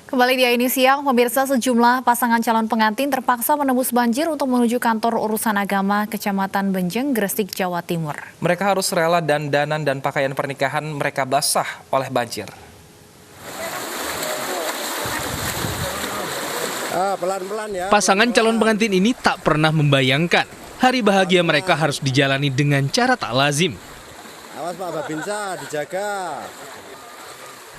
Kembali di ini siang, pemirsa, sejumlah pasangan calon pengantin terpaksa menembus banjir untuk menuju kantor urusan agama Kecamatan Benjeng, Gresik, Jawa Timur. Mereka harus rela dandanan dan pakaian pernikahan mereka basah oleh banjir. Pasangan calon pengantin ini tak pernah membayangkan hari bahagia mereka harus dijalani dengan cara tak lazim. Awas Pak Babinsa, dijaga.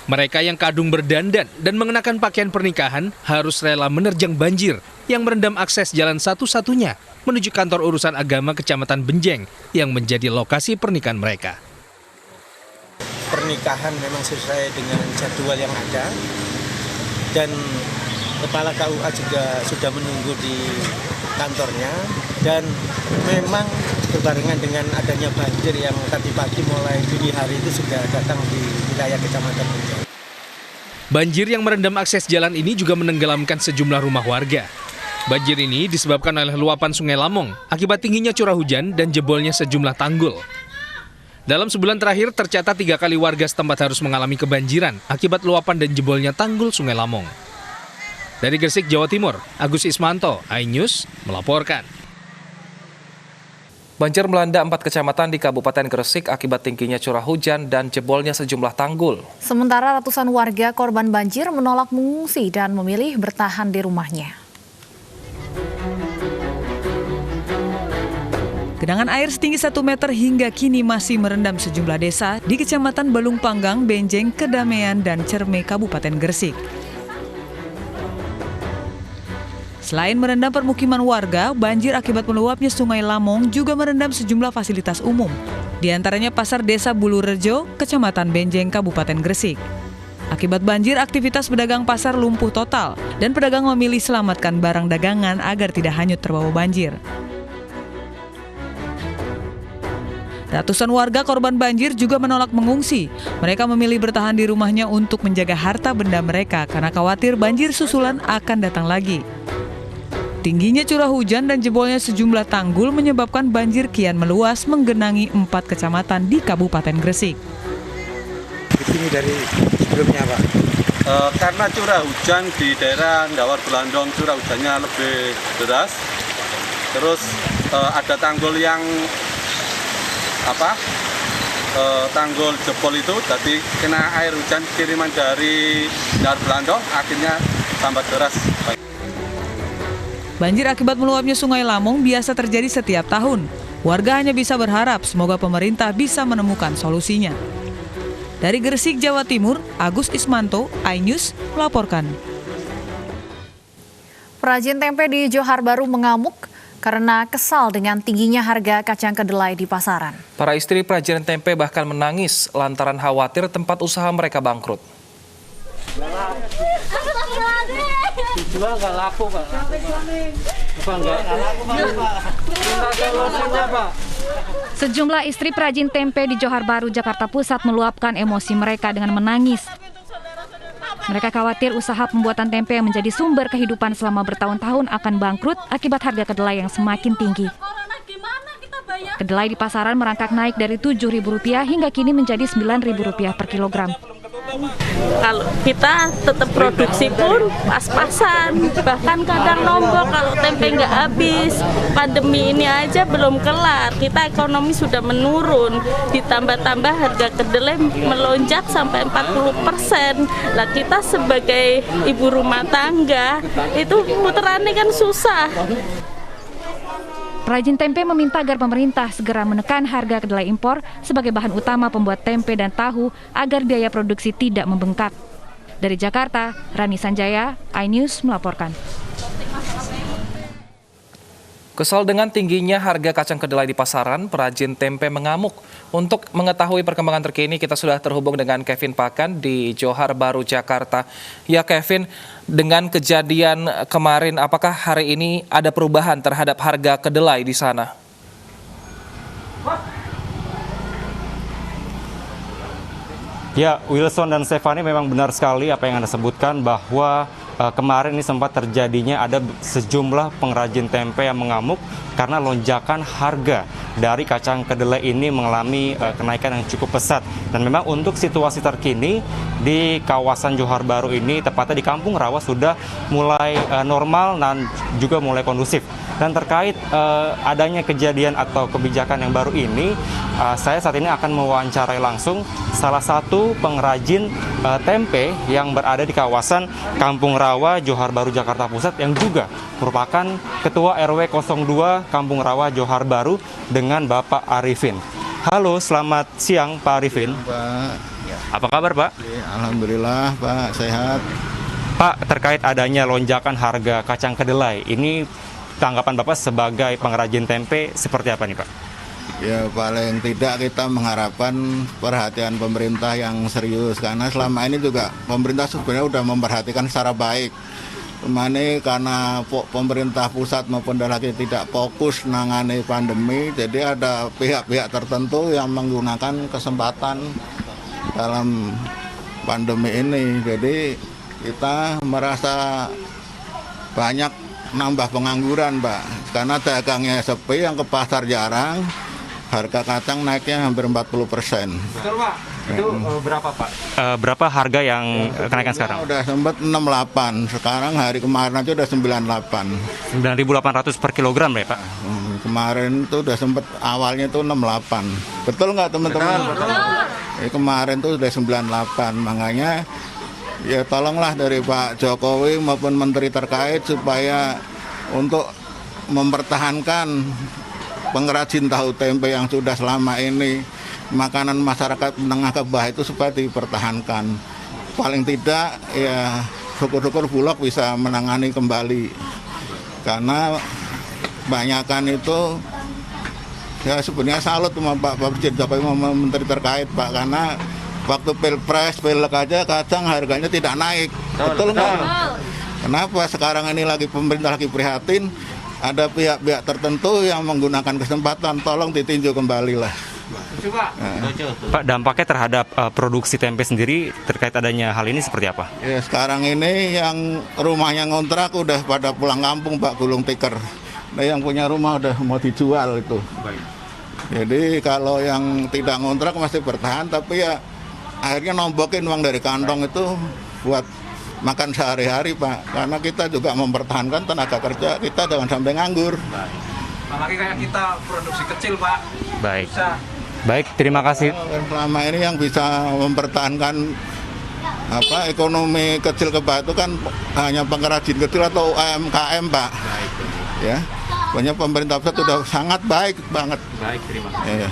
Mereka yang kadung berdandan dan mengenakan pakaian pernikahan harus rela menerjang banjir yang merendam akses jalan satu-satunya menuju kantor urusan agama Kecamatan Benjeng yang menjadi lokasi pernikahan mereka. Pernikahan memang sesuai dengan jadwal yang ada dan Kepala KUA juga sudah menunggu di kantornya dan memang berbarengan dengan adanya banjir yang tadi pagi mulai dini hari itu sudah datang di wilayah Kecamatan Benjeng. Banjir yang merendam akses jalan ini juga menenggelamkan sejumlah rumah warga. Banjir ini disebabkan oleh luapan Sungai Lamong akibat tingginya curah hujan dan jebolnya sejumlah tanggul. Dalam sebulan terakhir tercatat 3 kali warga setempat harus mengalami kebanjiran akibat luapan dan jebolnya tanggul Sungai Lamong. Dari Gresik, Jawa Timur, Agus Ismanto, iNews melaporkan. Banjir melanda 4 kecamatan di Kabupaten Gresik akibat tingginya curah hujan dan jebolnya sejumlah tanggul. Sementara ratusan warga korban banjir menolak mengungsi dan memilih bertahan di rumahnya. Genangan air setinggi 1 meter hingga kini masih merendam sejumlah desa di Kecamatan Balung Panggang, Benjeng, Kedamaian, dan Cerme, Kabupaten Gresik. Selain merendam permukiman warga, banjir akibat meluapnya Sungai Lamong juga merendam sejumlah fasilitas umum. Di antaranya Pasar Desa Bulurejo, Kecamatan Benjeng, Kabupaten Gresik. Akibat banjir, aktivitas pedagang pasar lumpuh total dan pedagang memilih selamatkan barang dagangan agar tidak hanyut terbawa banjir. Ratusan warga korban banjir juga menolak mengungsi. Mereka memilih bertahan di rumahnya untuk menjaga harta benda mereka karena khawatir banjir susulan akan datang lagi. Tingginya curah hujan dan jebolnya sejumlah tanggul menyebabkan banjir kian meluas menggenangi 4 kecamatan di Kabupaten Gresik. Ini dari sebelumnya Pak? Karena curah hujan di daerah Ndawar Belandong curah hujannya lebih deras. Terus ada tanggul yang tanggul jebol itu, jadi kena air hujan kiriman dari Ndawar Belandong akhirnya tambah deras. Banjir akibat meluapnya Sungai Lamong biasa terjadi setiap tahun. Warga hanya bisa berharap semoga pemerintah bisa menemukan solusinya. Dari Gresik, Jawa Timur, Agus Ismanto, iNews melaporkan. Perajin tempe di Johar Baru mengamuk karena kesal dengan tingginya harga kacang kedelai di pasaran. Para istri perajin tempe bahkan menangis lantaran khawatir tempat usaha mereka bangkrut. Dijual nggak laku Pak. Sejumlah istri perajin tempe di Johar Baru, Jakarta Pusat meluapkan emosi mereka dengan menangis. Mereka khawatir usaha pembuatan tempe yang menjadi sumber kehidupan selama bertahun-tahun akan bangkrut akibat harga kedelai yang semakin tinggi. Kedelai di pasaran merangkak naik dari Rp7.000 hingga kini menjadi Rp9.000 per kilogram. Kalau kita tetap produksi pun pas-pasan, bahkan kadang nombok kalau tempe nggak habis. Pandemi ini aja belum kelar, kita ekonomi sudah menurun, ditambah-tambah harga kedelai melonjak sampai 40%. Lah kita sebagai ibu rumah tangga itu puterannya kan susah. Perajin tempe meminta agar pemerintah segera menekan harga kedelai impor sebagai bahan utama pembuat tempe dan tahu agar biaya produksi tidak membengkak. Dari Jakarta, Rani Sanjaya, iNews melaporkan. Kesal dengan tingginya harga kacang kedelai di pasaran, perajin tempe mengamuk. Untuk mengetahui perkembangan terkini, kita sudah terhubung dengan Kevin Pakan di Johar Baru, Jakarta. Ya Kevin, dengan kejadian kemarin, apakah hari ini ada perubahan terhadap harga kedelai di sana? Ya, Wilson dan Stefani, memang benar sekali apa yang Anda sebutkan bahwa kemarin ini sempat terjadinya ada sejumlah pengrajin tempe yang mengamuk karena lonjakan harga dari kacang kedelai ini mengalami kenaikan yang cukup pesat. Dan memang untuk situasi terkini di kawasan Johar Baru ini, tepatnya di Kampung Rawa, sudah mulai normal dan juga mulai kondusif. Dan terkait adanya kejadian atau kebijakan yang baru ini, saya saat ini akan mewawancarai langsung salah satu pengrajin tempe yang berada di kawasan Kampung Rawa, Johar Baru, Jakarta Pusat, yang juga merupakan Ketua RW 02 Kampung Rawa, Johar Baru, dengan Bapak Arifin. Halo, selamat siang Pak Arifin. Pak. Apa kabar Pak? Alhamdulillah Pak, sehat. Pak, terkait adanya lonjakan harga kacang kedelai, ini tanggapan Bapak sebagai pengrajin tempe seperti apa nih Pak? Ya paling tidak kita mengharapkan perhatian pemerintah yang serius, karena selama ini juga pemerintah sebenarnya sudah memperhatikan secara baik. Ini karena pemerintah pusat maupun daerah tidak fokus menangani pandemi, jadi ada pihak-pihak tertentu yang menggunakan kesempatan dalam pandemi ini. Jadi kita merasa banyak nambah pengangguran Pak, karena dagangnya sepi, yang ke pasar jarang, harga kacang naiknya hampir 40%. Betul Pak, itu berapa Pak? Berapa harga yang kenaikan sekarang? Udah sempat 68, sekarang hari kemarin aja udah 98. 9.800 per kilogram ya Pak? Kemarin tuh udah sempat awalnya tuh 68. Betul nggak teman-teman? Betul. Kemarin tuh udah 98, makanya ya tolonglah dari Pak Jokowi maupun menteri terkait supaya untuk mempertahankan pengrajin tahu tempe yang sudah selama ini makanan masyarakat menengah ke bawah itu supaya dipertahankan. Paling tidak ya syukur-syukur Bulog bisa menangani kembali, karena banyakan itu ya sebenarnya salut sama Pak Presiden Jokowi sama menteri terkait Pak, karena waktu pilpres, pilek aja kacang harganya tidak naik. Betul nggak? Kenapa sekarang ini lagi pemerintah lagi prihatin, ada pihak-pihak tertentu yang menggunakan kesempatan, tolong ditinjau kembali lah. Pak, dampaknya terhadap produksi tempe sendiri terkait adanya hal ini seperti apa? Ya, sekarang ini yang rumahnya ngontrak udah pada pulang kampung Pak, gulung tikar. Nah, yang punya rumah udah mau dijual itu. Jadi kalau yang tidak ngontrak masih bertahan, tapi ya akhirnya nombokin uang dari kantong itu buat makan sehari-hari Pak, karena kita juga mempertahankan tenaga kerja kita jangan sampai nganggur. Apalagi kayak kita produksi kecil Pak. Baik. Baik, terima kasih. Selama ini yang bisa mempertahankan ekonomi kecil ke bawah itu kan hanya pengrajin kecil atau UMKM Pak. Ya, pokoknya pemerintah pusat sudah sangat baik banget. Baik, terima kasih.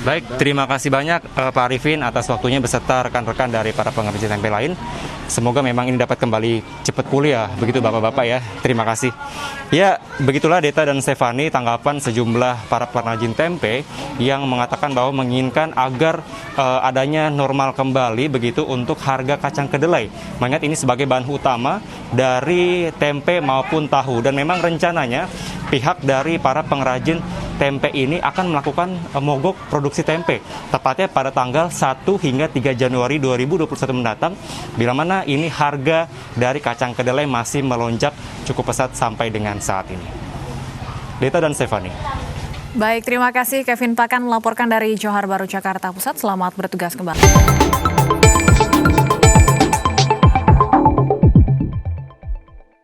Baik, terima kasih banyak Pak Arifin atas waktunya beserta rekan-rekan dari para pengrajin tempe lain. Semoga memang ini dapat kembali cepat pulih ya, begitu Bapak-Bapak ya. Terima kasih. Ya, begitulah Deta dan Stefani tanggapan sejumlah para pengrajin tempe yang mengatakan bahwa menginginkan agar adanya normal kembali begitu untuk harga kacang kedelai. Mengingat ini sebagai bahan utama dari tempe maupun tahu, dan memang rencananya pihak dari para pengrajin tempe ini akan melakukan mogok produksi tempe tepatnya pada tanggal 1 hingga 3 Januari 2021 mendatang, bila mana ini harga dari kacang kedelai masih melonjak cukup pesat sampai dengan saat ini. Deta dan Stefani. Baik, terima kasih Kevin Pakan melaporkan dari Johar Baru, Jakarta Pusat. Selamat bertugas kembali.